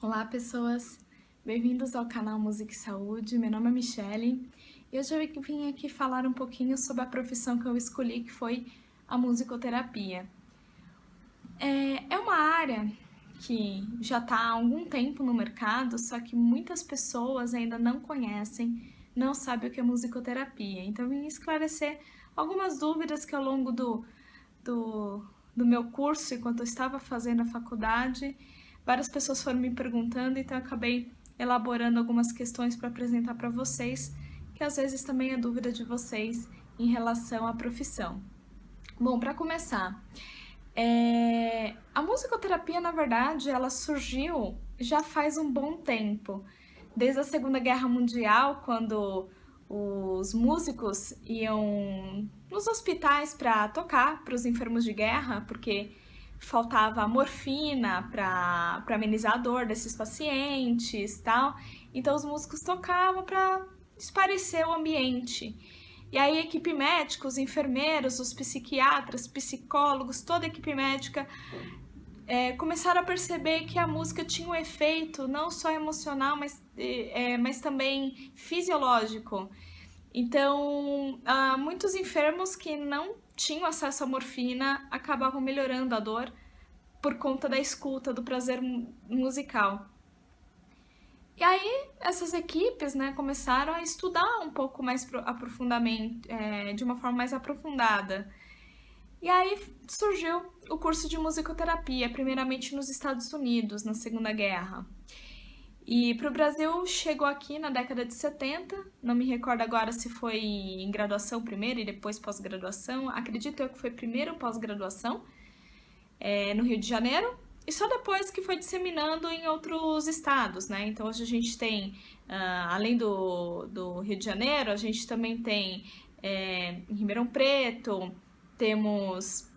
Olá, pessoas! Bem-vindos ao canal Música e Saúde. Meu nome é Michele e hoje eu vim aqui falar um pouquinho sobre a profissão que eu escolhi, que foi a musicoterapia. É uma área que já está há algum tempo no mercado, só que muitas pessoas ainda não conhecem, não sabem o que é musicoterapia. Então, eu vim esclarecer algumas dúvidas que ao longo do meu curso, enquanto eu estava fazendo a faculdade, várias pessoas foram me perguntando, então eu acabei elaborando algumas questões para apresentar para vocês, que às vezes também é dúvida de vocês em relação à profissão. Bom, para começar, a musicoterapia, na verdade, ela surgiu já faz um bom tempo. Desde a Segunda Guerra Mundial, quando os músicos iam nos hospitais para tocar para os enfermos de guerra, porque faltava morfina para amenizar a dor desses pacientes, tal. Então os músicos tocavam para espairecer o ambiente. E aí a equipe médica, os enfermeiros, os psiquiatras, psicólogos, toda a equipe médica começaram a perceber que a música tinha um efeito não só emocional, mas também fisiológico. Então, muitos enfermos que não tinham acesso à morfina acabavam melhorando a dor por conta da escuta, do prazer musical. E aí, essas equipes, né, começaram a estudar um pouco mais aprofundamento, de uma forma mais aprofundada. E aí surgiu o curso de musicoterapia, primeiramente nos Estados Unidos, na Segunda Guerra. E para o Brasil chegou aqui na década de 70, não me recordo agora se foi em graduação primeiro e depois pós-graduação, acredito eu que foi primeiro pós-graduação, no Rio de Janeiro, e só depois que foi disseminando em outros estados, né? Então hoje a gente tem, além do Rio de Janeiro, a gente também tem em Ribeirão Preto, temos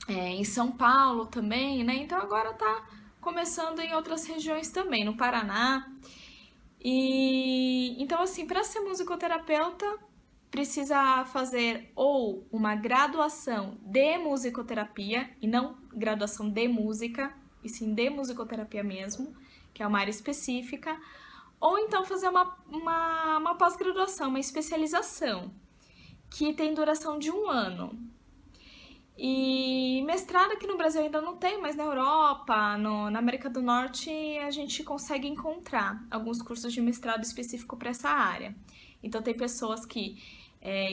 em São Paulo também, né? Então agora tá começando em outras regiões também, no Paraná. E então, assim, para ser musicoterapeuta, precisa fazer ou uma graduação de musicoterapia, e não graduação de música, e sim de musicoterapia mesmo, que é uma área específica, ou então fazer uma pós-graduação, uma especialização, que tem duração de 1 ano. E mestrado aqui no Brasil ainda não tem, mas na Europa, na América do Norte, a gente consegue encontrar alguns cursos de mestrado específico para essa área. Então, tem pessoas que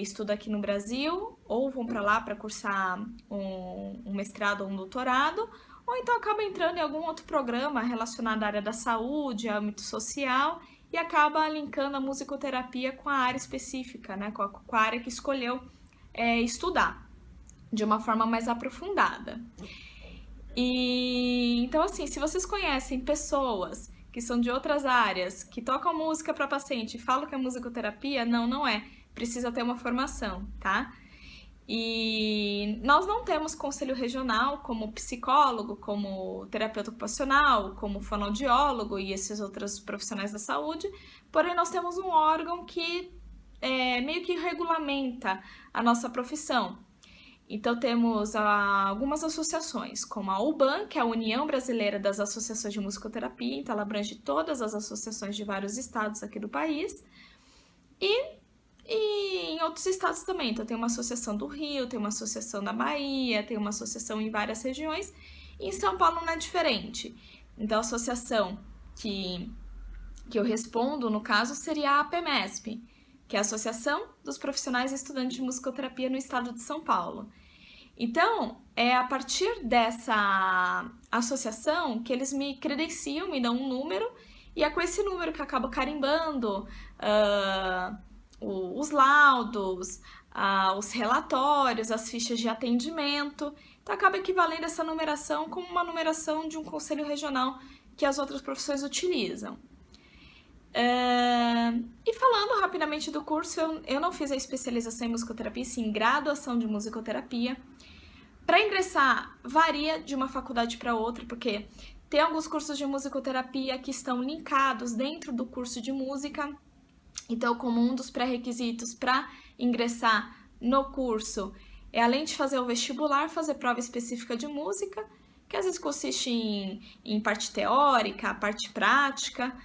estudam aqui no Brasil ou vão para lá para cursar um mestrado ou um doutorado, ou então acaba entrando em algum outro programa relacionado à área da saúde, âmbito social, e acaba linkando a musicoterapia com a área específica, né, com a área que escolheu estudar de uma forma mais aprofundada. E então, assim, se vocês conhecem pessoas que são de outras áreas, que tocam música para paciente e falam que é musicoterapia, não é. Precisa ter uma formação, tá? E nós não temos conselho regional como psicólogo, como terapeuta ocupacional, como fonoaudiólogo e esses outros profissionais da saúde, porém nós temos um órgão que meio que regulamenta a nossa profissão. Então temos algumas associações, como a UBAN, que é a União Brasileira das Associações de Musicoterapia, então ela abrange todas as associações de vários estados aqui do país, e em outros estados também. Então tem uma associação do Rio, tem uma associação da Bahia, tem uma associação em várias regiões, e em São Paulo não é diferente. Então a associação que eu respondo, no caso, seria a APMESP, que é a Associação dos Profissionais e Estudantes de Musicoterapia no Estado de São Paulo. Então, é a partir dessa associação que eles me credenciam, me dão um número, e é com esse número que eu acabo carimbando os laudos, os relatórios, as fichas de atendimento. Então, acaba equivalendo essa numeração como uma numeração de um conselho regional que as outras profissões utilizam. E falando rapidamente do curso, eu não fiz a especialização em musicoterapia, sim graduação de musicoterapia. Para ingressar, varia de uma faculdade para outra, porque tem alguns cursos de musicoterapia que estão linkados dentro do curso de música. Então, como um dos pré-requisitos para ingressar no curso é, além de fazer o vestibular, fazer prova específica de música, que às vezes consiste em parte teórica, parte prática.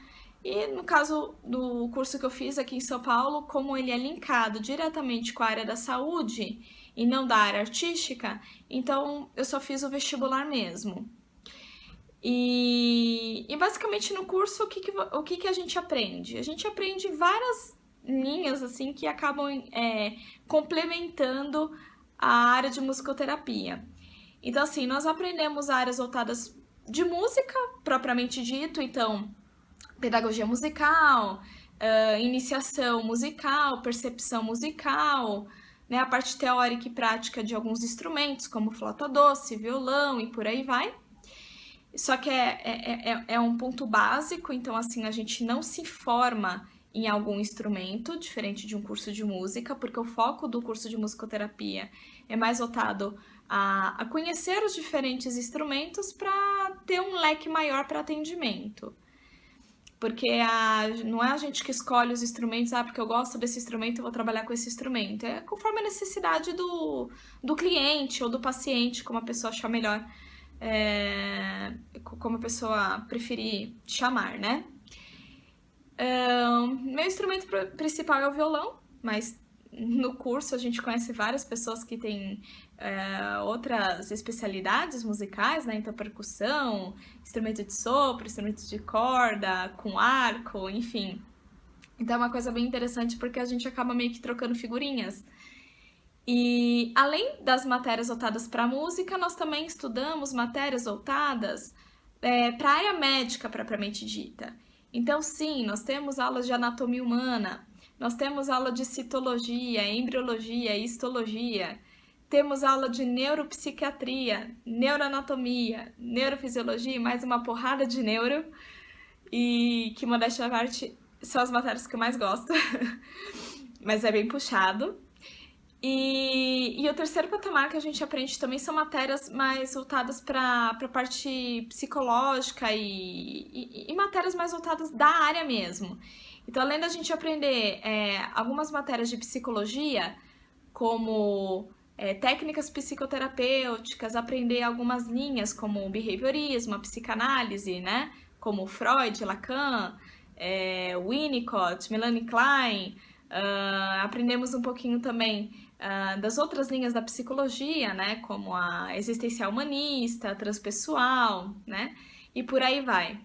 E no caso do curso que eu fiz aqui em São Paulo, como ele é linkado diretamente com a área da saúde e não da área artística, então eu só fiz o vestibular mesmo. E basicamente no curso, o que a gente aprende? A gente aprende várias linhas assim que acabam complementando a área de musicoterapia. Então, assim, nós aprendemos áreas voltadas de música, propriamente dito, então, pedagogia musical, iniciação musical, percepção musical, né, a parte teórica e prática de alguns instrumentos, como flauta doce, violão e por aí vai. Só que é um ponto básico, então assim, a gente não se forma em algum instrumento, diferente de um curso de música, porque o foco do curso de musicoterapia é mais voltado a conhecer os diferentes instrumentos para ter um leque maior para atendimento. Porque não é a gente que escolhe os instrumentos, porque eu gosto desse instrumento, eu vou trabalhar com esse instrumento. É conforme a necessidade do cliente ou do paciente, como a pessoa achar melhor, como a pessoa preferir chamar, né? Meu instrumento principal é o violão, mas no curso a gente conhece várias pessoas que têm outras especialidades musicais, né? Então, percussão, instrumento de sopro, instrumento de corda, com arco, enfim. Então, é uma coisa bem interessante porque a gente acaba meio que trocando figurinhas. E além das matérias voltadas para a música, nós também estudamos matérias voltadas para a área médica propriamente dita. Então, sim, nós temos aulas de anatomia humana, nós temos aula de citologia, embriologia, histologia, temos aula de neuropsiquiatria, neuroanatomia, neurofisiologia e mais uma porrada de neuro. E que, modéstia à parte, são as matérias que eu mais gosto, mas é bem puxado. E o terceiro patamar que a gente aprende também são matérias mais voltadas para a parte psicológica e matérias mais voltadas da área mesmo. Então, além da gente aprender algumas matérias de psicologia, como técnicas psicoterapêuticas, aprender algumas linhas como o behaviorismo, a psicanálise, né? Como Freud, Lacan, Winnicott, Melanie Klein. Aprendemos um pouquinho também das outras linhas da psicologia, né, como a existencial humanista, a transpessoal, né, e por aí vai.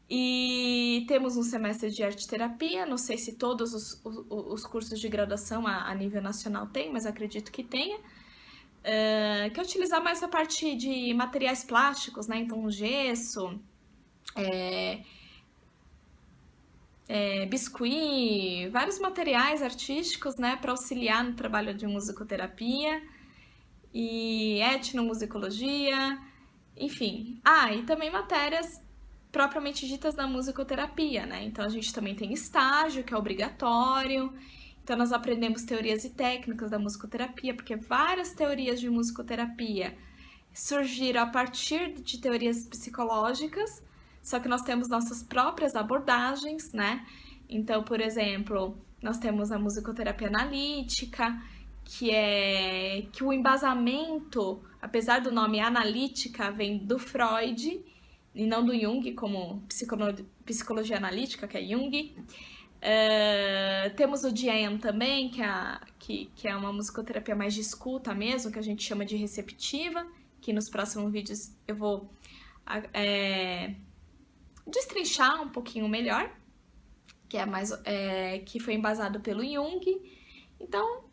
E temos um semestre de arte-terapia, não sei se todos os cursos de graduação a nível nacional têm, mas acredito que tenha, que é utilizar mais a parte de materiais plásticos, né, então gesso, biscuit, vários materiais artísticos, né, para auxiliar no trabalho de musicoterapia e etnomusicologia, enfim. E também matérias propriamente ditas da musicoterapia, né? Então a gente também tem estágio, que é obrigatório. Então nós aprendemos teorias e técnicas da musicoterapia, porque várias teorias de musicoterapia surgiram a partir de teorias psicológicas. Só que nós temos nossas próprias abordagens, né? Então, por exemplo, nós temos a musicoterapia analítica, que o embasamento, apesar do nome analítica, vem do Freud e não do Jung, como psicologia analítica, que é Jung. Temos o DIEM também, que é uma musicoterapia mais de escuta mesmo, que a gente chama de receptiva, que nos próximos vídeos eu vou destrinchar um pouquinho melhor, que foi embasado pelo Jung. Então,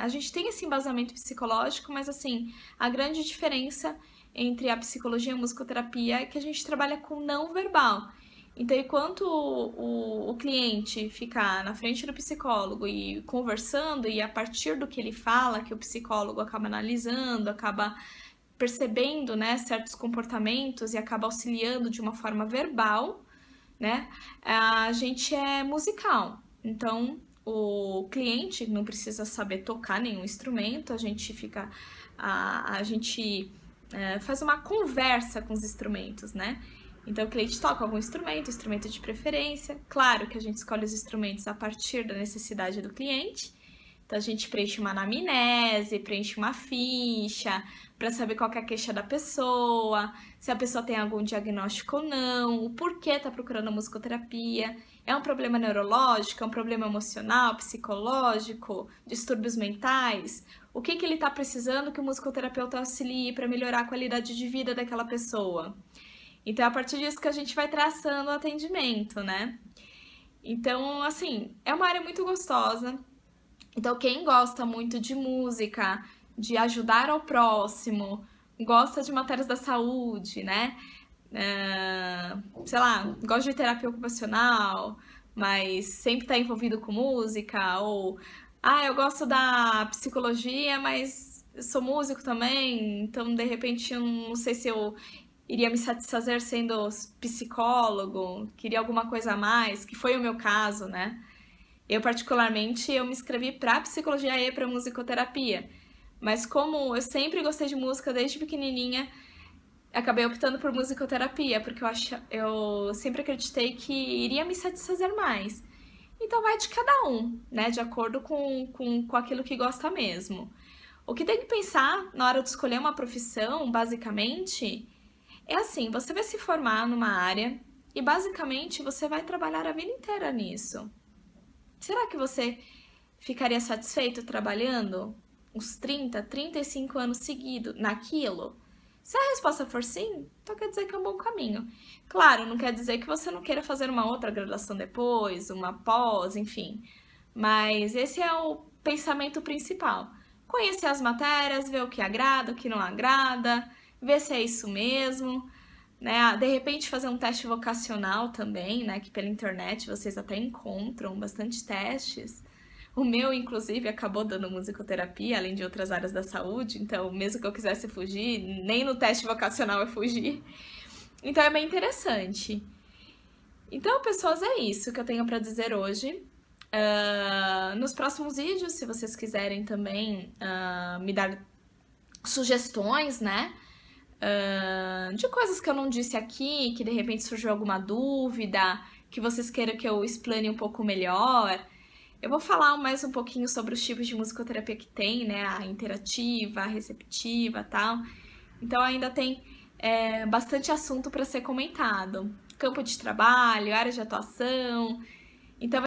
a gente tem esse embasamento psicológico, mas assim, a grande diferença entre a psicologia e a musicoterapia é que a gente trabalha com não verbal. Então, enquanto o cliente fica na frente do psicólogo e conversando, e a partir do que ele fala, que o psicólogo acaba analisando, acaba percebendo, né, certos comportamentos e acaba auxiliando de uma forma verbal, né, a gente é musical. Então, o cliente não precisa saber tocar nenhum instrumento, a gente faz uma conversa com os instrumentos, né? Então, o cliente toca algum instrumento de preferência. Claro que a gente escolhe os instrumentos a partir da necessidade do cliente, Então a gente preenche uma anamnese, preenche uma ficha para saber qual que é a queixa da pessoa, se a pessoa tem algum diagnóstico ou não, o porquê tá procurando a musicoterapia. É um problema neurológico, é um problema emocional, psicológico, distúrbios mentais? O que ele está precisando que o musicoterapeuta auxilie para melhorar a qualidade de vida daquela pessoa? Então é a partir disso que a gente vai traçando o atendimento, né? Então, assim, é uma área muito gostosa. Então, quem gosta muito de música, de ajudar ao próximo, gosta de matérias da saúde, né? Sei lá, gosta de terapia ocupacional, mas sempre está envolvido com música, ou eu gosto da psicologia, mas eu sou músico também, então de repente eu não sei se eu iria me satisfazer sendo psicólogo, queria alguma coisa a mais, que foi o meu caso, né? Eu, particularmente, eu me inscrevi para psicologia e para musicoterapia. Mas como eu sempre gostei de música desde pequenininha, acabei optando por musicoterapia, porque eu sempre acreditei que iria me satisfazer mais. Então vai de cada um, né? De acordo com aquilo que gosta mesmo. O que tem que pensar na hora de escolher uma profissão, basicamente, é assim, você vai se formar numa área e basicamente você vai trabalhar a vida inteira nisso. Será que você ficaria satisfeito trabalhando uns 35 anos seguidos naquilo? Se a resposta for sim, então quer dizer que é um bom caminho. Claro, não quer dizer que você não queira fazer uma outra graduação depois, uma pós, enfim. Mas esse é o pensamento principal. Conhecer as matérias, ver o que agrada, o que não agrada, ver se é isso mesmo, né? De repente fazer um teste vocacional também, né? Que pela internet vocês até encontram bastante testes. O meu, inclusive, acabou dando musicoterapia, além de outras áreas da saúde, então, mesmo que eu quisesse fugir, nem no teste vocacional eu fugi. Então, é bem interessante. Então, pessoas, é isso que eu tenho para dizer hoje. Nos próximos vídeos, se vocês quiserem também me dar sugestões, né? De coisas que eu não disse aqui, que de repente surgiu alguma dúvida, que vocês queiram que eu explane um pouco melhor. Eu vou falar mais um pouquinho sobre os tipos de musicoterapia que tem, né? A interativa, a receptiva e tal. Então ainda tem bastante assunto para ser comentado. Campo de trabalho, área de atuação. Então